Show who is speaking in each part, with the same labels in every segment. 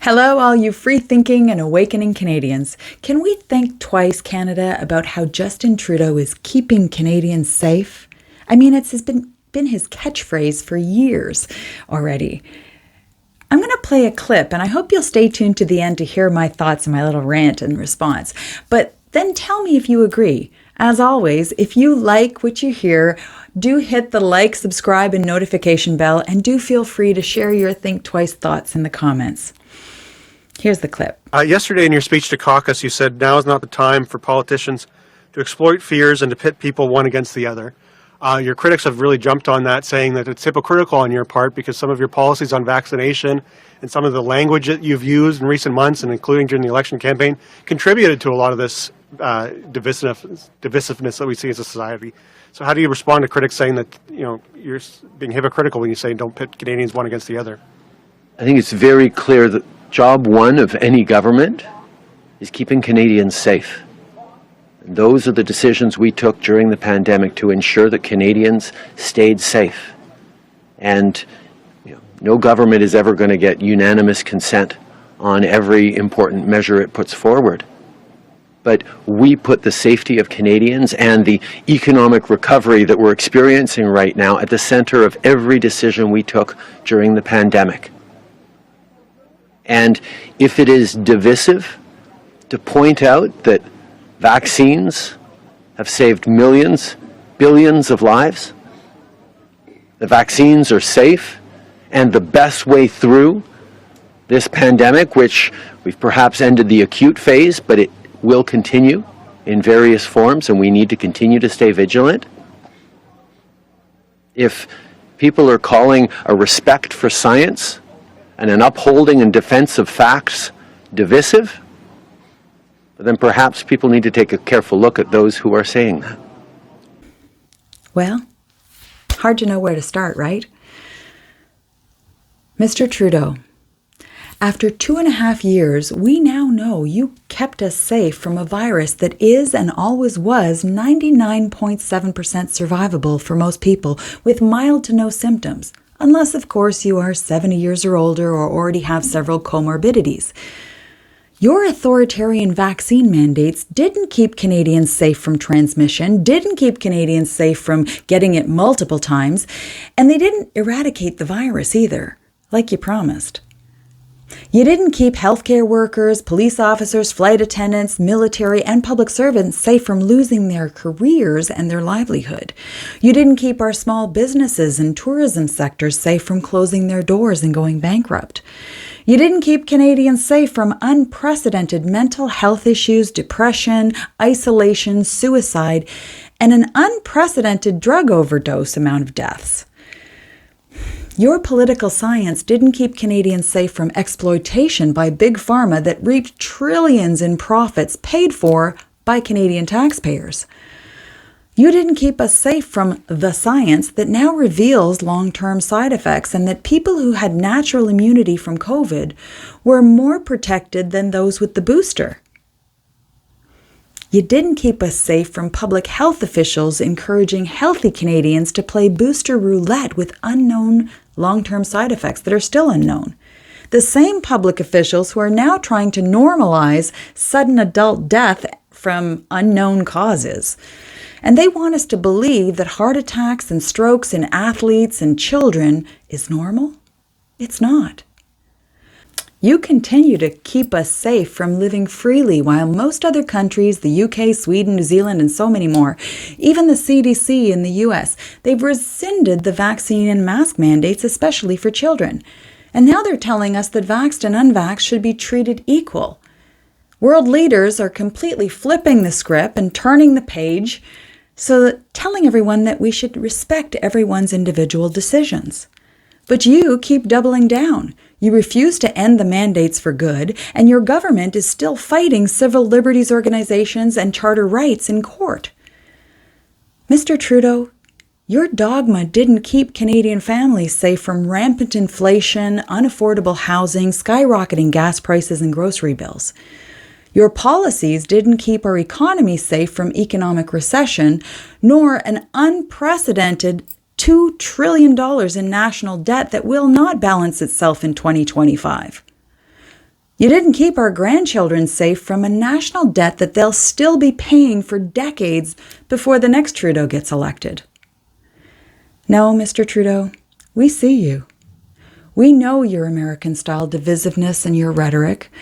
Speaker 1: Hello, all you free-thinking and awakening Canadians. Can we think twice, Canada, about how Justin Trudeau is keeping Canadians safe? I mean, it's been his catchphrase for years already. I'm going to play a clip, and I hope you'll stay tuned to the end to hear my thoughts and my little rant and response. But then tell me if you agree. As always, if you like what you hear, do hit the like, subscribe, and notification bell, and do feel free to share your Think Twice thoughts in the comments. Here's the clip.
Speaker 2: Yesterday in your speech to caucus, you said now is not the time for politicians to exploit fears and to pit people one against the other. Your critics have really jumped on that, saying that it's hypocritical on your part because some of your policies on vaccination and some of the language that you've used in recent months, and including during the election campaign, contributed to a lot of this divisiveness that we see as a society. So how do you respond to critics saying that you're being hypocritical when you say don't pit Canadians one against the other?
Speaker 3: I think it's very clear that job one of any government is keeping Canadians safe. And those are the decisions we took during the pandemic to ensure that Canadians stayed safe. And no government is ever going to get unanimous consent on every important measure it puts forward. But we put the safety of Canadians and the economic recovery that we're experiencing right now at the center of every decision we took during the pandemic. And if it is divisive to point out that vaccines have saved millions, billions of lives, the vaccines are safe, and the best way through this pandemic, which we've perhaps ended the acute phase, but it will continue in various forms, and we need to continue to stay vigilant. If people are calling a respect for science and an upholding and defense of facts divisive, then perhaps people need to take a careful look at those who are saying that.
Speaker 1: Well, hard to know where to start, right? Mr. Trudeau, after 2.5 years, we now know you kept us safe from a virus that is and always was 99.7% survivable for most people with mild to no symptoms. Unless, of course, you are 70 years or older or already have several comorbidities. Your authoritarian vaccine mandates didn't keep Canadians safe from transmission, didn't keep Canadians safe from getting it multiple times, and they didn't eradicate the virus either, like you promised. You didn't keep healthcare workers, police officers, flight attendants, military, and public servants safe from losing their careers and their livelihood. You didn't keep our small businesses and tourism sectors safe from closing their doors and going bankrupt. You didn't keep Canadians safe from unprecedented mental health issues, depression, isolation, suicide, and an unprecedented drug overdose amount of deaths. Your political science didn't keep Canadians safe from exploitation by Big Pharma that reaped trillions in profits paid for by Canadian taxpayers. You didn't keep us safe from the science that now reveals long-term side effects and that people who had natural immunity from COVID were more protected than those with the booster. You didn't keep us safe from public health officials encouraging healthy Canadians to play booster roulette with unknown long-term side effects that are still unknown. The same public officials who are now trying to normalize sudden adult death from unknown causes. And they want us to believe that heart attacks and strokes in athletes and children is normal. It's not. You continue to keep us safe from living freely while most other countries, the UK, Sweden, New Zealand, and so many more, even the CDC in the US, they've rescinded the vaccine and mask mandates, especially for children. And now they're telling us that vaxxed and unvaxxed should be treated equal. World leaders are completely flipping the script and turning the page, so that telling everyone that we should respect everyone's individual decisions. But you keep doubling down. You refuse to end the mandates for good, and your government is still fighting civil liberties organizations and charter rights in court. Mr. Trudeau, your dogma didn't keep Canadian families safe from rampant inflation, unaffordable housing, skyrocketing gas prices, and grocery bills. Your policies didn't keep our economy safe from economic recession, nor an unprecedented $2 trillion in national debt that will not balance itself in 2025. You didn't keep our grandchildren safe from a national debt that they'll still be paying for decades before the next Trudeau gets elected. No, Mr. Trudeau, we see you. We know your American-style divisiveness and your rhetoric.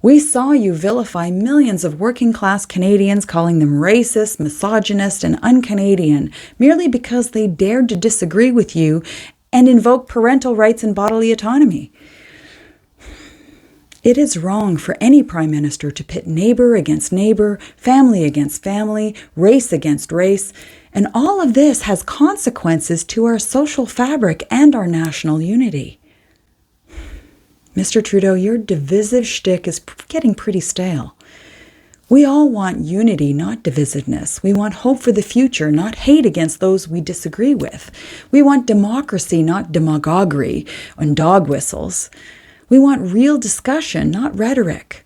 Speaker 1: We saw you vilify millions of working-class Canadians, calling them racist, misogynist, and un-Canadian, merely because they dared to disagree with you and invoke parental rights and bodily autonomy. It is wrong for any Prime Minister to pit neighbor against neighbor, family against family, race against race, and all of this has consequences to our social fabric and our national unity. Mr. Trudeau, your divisive shtick is getting pretty stale. We all want unity, not divisiveness. We want hope for the future, not hate against those we disagree with. We want democracy, not demagoguery and dog whistles. We want real discussion, not rhetoric.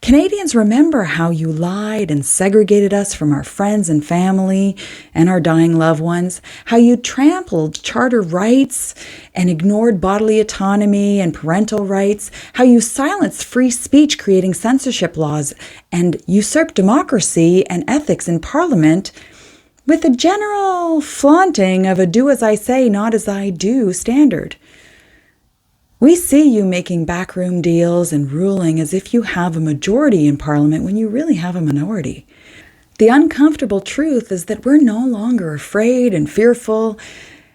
Speaker 1: Canadians remember how you lied and segregated us from our friends and family and our dying loved ones, how you trampled charter rights and ignored bodily autonomy and parental rights, how you silenced free speech creating censorship laws and usurped democracy and ethics in Parliament with a general flaunting of a do as I say, not as I do standard. We see you making backroom deals and ruling as if you have a majority in Parliament when you really have a minority. The uncomfortable truth is that we're no longer afraid and fearful,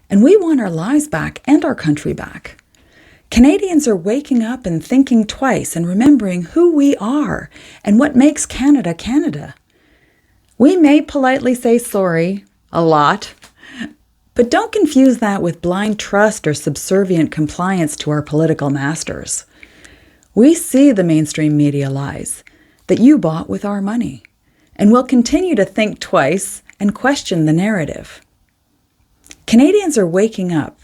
Speaker 1: and we want our lives back and our country back. Canadians are waking up and thinking twice and remembering who we are and what makes Canada Canada. We may politely say sorry, a lot, but don't confuse that with blind trust or subservient compliance to our political masters. We see the mainstream media lies that you bought with our money, and will continue to think twice and question the narrative. Canadians are waking up.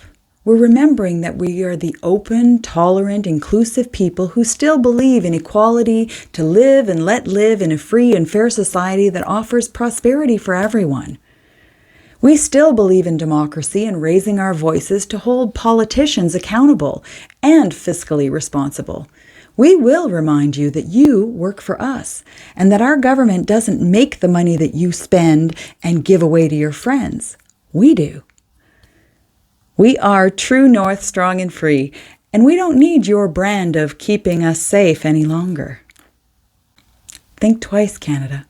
Speaker 1: We're remembering that we are the open, tolerant, inclusive people who still believe in equality to live and let live in a free and fair society that offers prosperity for everyone. We still believe in democracy and raising our voices to hold politicians accountable and fiscally responsible. We will remind you that you work for us and that our government doesn't make the money that you spend and give away to your friends. We do. We are true north, strong and free, and we don't need your brand of keeping us safe any longer. Think twice, Canada.